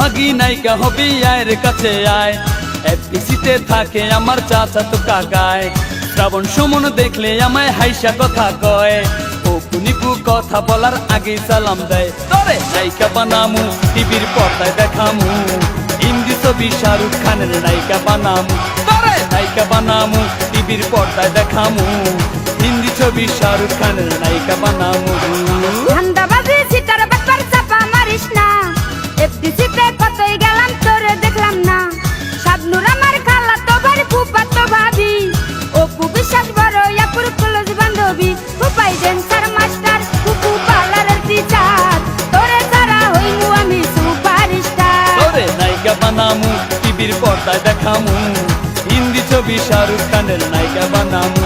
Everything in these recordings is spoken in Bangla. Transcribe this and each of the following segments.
সোহাগী নায়িকা হবি আয়ের কাছে আয়। এফডিসিতে থাকে আমার চাচাতো কাকায়। শ্রাবণ সুমন দেখলে আমায় হাইসা কথা কয়। অপু নিপু কথা বলার আগে সালাম দেয়। তরে নায়িকা বানামু টিভির পর্দায় দেখামু। হিন্দি ছবি শাহরুখ খানের নায়িকা বানামু। তরে নায়িকা বানামু টিভির পর্দায় দেখামু। হিন্দি ছবি শাহরুখ খানের নায়িকা বানামু। ধান্দাবাজি সিটার ব্যাপার চাপা মারিস না। এফডিসিতে কতই গেলাম তোরে দেখলাম না। শাবনুর আমার খালা তো ভাই ফুপা তো ভাবি। অপু বিশ্বাস বড় আপুর ক্লোজ বান্ধবী। ফুপাই ড্যান্সার মাস্টার ফুপু পার্লারের টিচার। তোরে ছাড়া হইমু আমি সুপারস্টার। তোরে নায়িকা বানামু টিভির পর্দায় দেখামু। হিন্দি ছবি শাহরুখ খানের নায়িকা বানামু।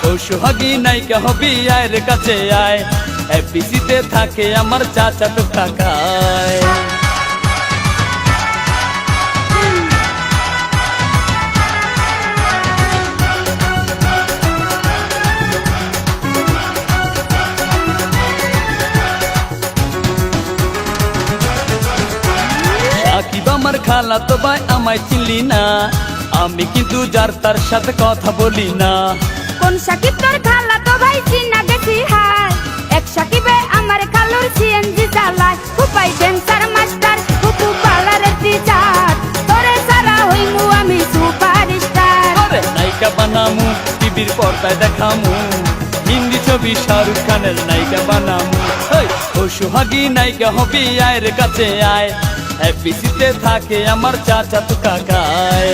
ও সোহাগী নায়িকা হবি আয়ের কাছে আয়। এফডিসিতে থাকে আমার চাচাতো কাকায়। সাকিব আমার খালা তো ভাই আমায় চিনলি না। আমি কিন্তু যার তার সাথে কথা বলি না। কোন সাকিব তোর খালা তো ভাই চিনা গেছি হায়। এক সাকিবে আমার খালুর সিএনজি চালায়। ফুপাই ড্যান্সার মাস্টার ফুপু পার্লারের টিচার। তোরে ছাড়া হইমু আমি সুপারস্টার। তোরে নায়িকা বানামু টিভির পর্দায় দেখামু। হিন্দি ছবি শাহরুখ খানের নায়িকা বানামু। ও সোহাগী নায়িকা হবি আয়ের কাছে আয়। এফডিসিতে থাকে আমার চাচাতো কাকায়।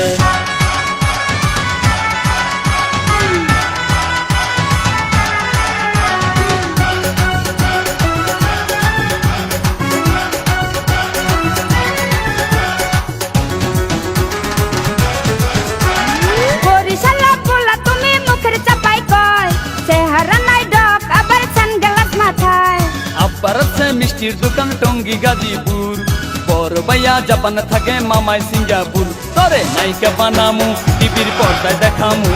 বরিশালা পোলা তুমি মুখের চাপাই কয়। চেহারা নাই ডক আবার সানগ্লাস মাথায়। আব্বার আছে মিষ্টির দোকান টঙ্গী গাজীপুর। বড় ভাইয়া জাপান থাকে মামাই সিঙ্গাপুর। তোরে নায়িকা বানামু টিভির পর্দায় দেখামু।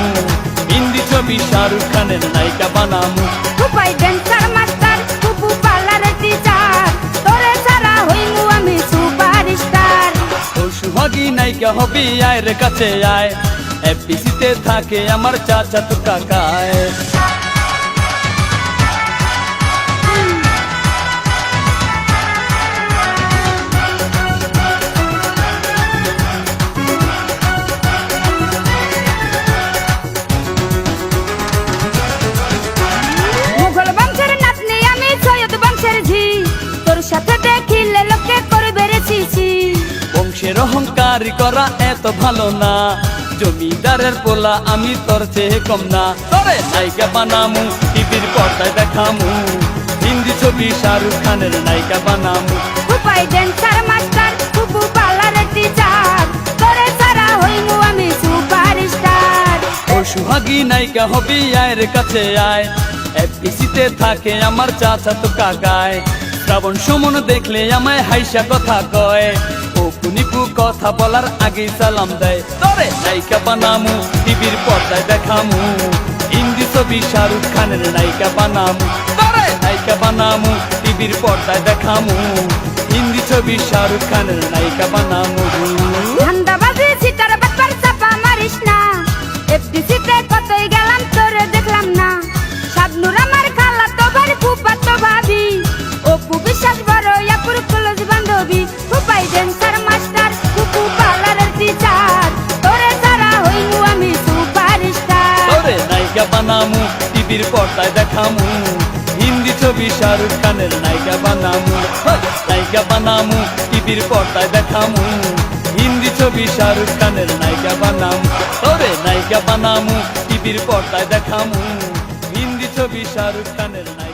হিন্দি ছবি শাহরুখ খানের নায়িকা বানামু। ফুপাই ড্যান্সার মাস্টার ফুপু পার্লারের টিচার। তোরে ছাড়া হইমু আমি সুপারস্টার। ও সোহাগী নায়িকা হবি আয়ের কাছে আয়। এফডিসিতে থাকে আমার চাচাতো কাকায়। মুঘল বংশের নাতনি আমি সৈয়দ বংশের ঝি। তোর সাথে দেখিলে লোকে করবে রে ছিছি। বংশের অহংকারী করা এত ভালো না। জমিদারের পোলা আমি তোর চেয়ে কম না। তোরে নায়িকা বানামু টিভির পর্দায় দেখামু। হিন্দি ছবি শাহরুখ খানের নায়িকা বানামু। ফুপাই ড্যান্সার মাস্টার ফুপু পার্লারের টিচার। তোরে ছাড়া হইমু আমি সুপারস্টার। ও সোহাগী নায়িকা হবি আয়ের কাছে আয়। এফডিসিতে থাকে আমার চাচাতো কাকায়। শ্রাবণ সুমন দেখলে আমায় হাইসা কথা কয়। অপু নিপু কথা বলার আগে সালাম দেয়। তোরে নায়িকা বানামু টিভির পর্দায় দেখামু। হিন্দি ছবি শাহরুখ খানের নায়িকা বানামু। তোরে নায়িকা বানামু টিভির পর্দায় দেখামু। হিন্দি ছবি শাহরুখ খানের নায়িকা বানামু। ধান্দাবাজি সিটার ব্যাপার চাপা মারিস না। এফডিসিতে কতই গেলাম তোরে দেখলাম না। শাবনুর আমার খালা তো ভাই ফুপা তো ভাবি। অপু বিশ্বাস বড় আপুর ক্লোজ বান্ধবী। ফুপাই ড্যান্সার মাস্টার ফুপু পার্লারের টিচার। তোরে ছাড়া হইমু আমি সুপারস্টার। তোরে নায়িকা বানামু টিভির পর্দায় দেখামু। হিন্দি ছবি শাহরুখ খানের নায়িকা বানামু। নায়িকা বানামু টিভির পর্দায় দেখামু। হিন্দি ছবি শাহরুখ খানের নায়িকা বানামু। তোরে নায়িকা বানামু টিভির পর্দায় দেখামু। হিন্দি ছবি শাহরুখ খানের নায়িকা।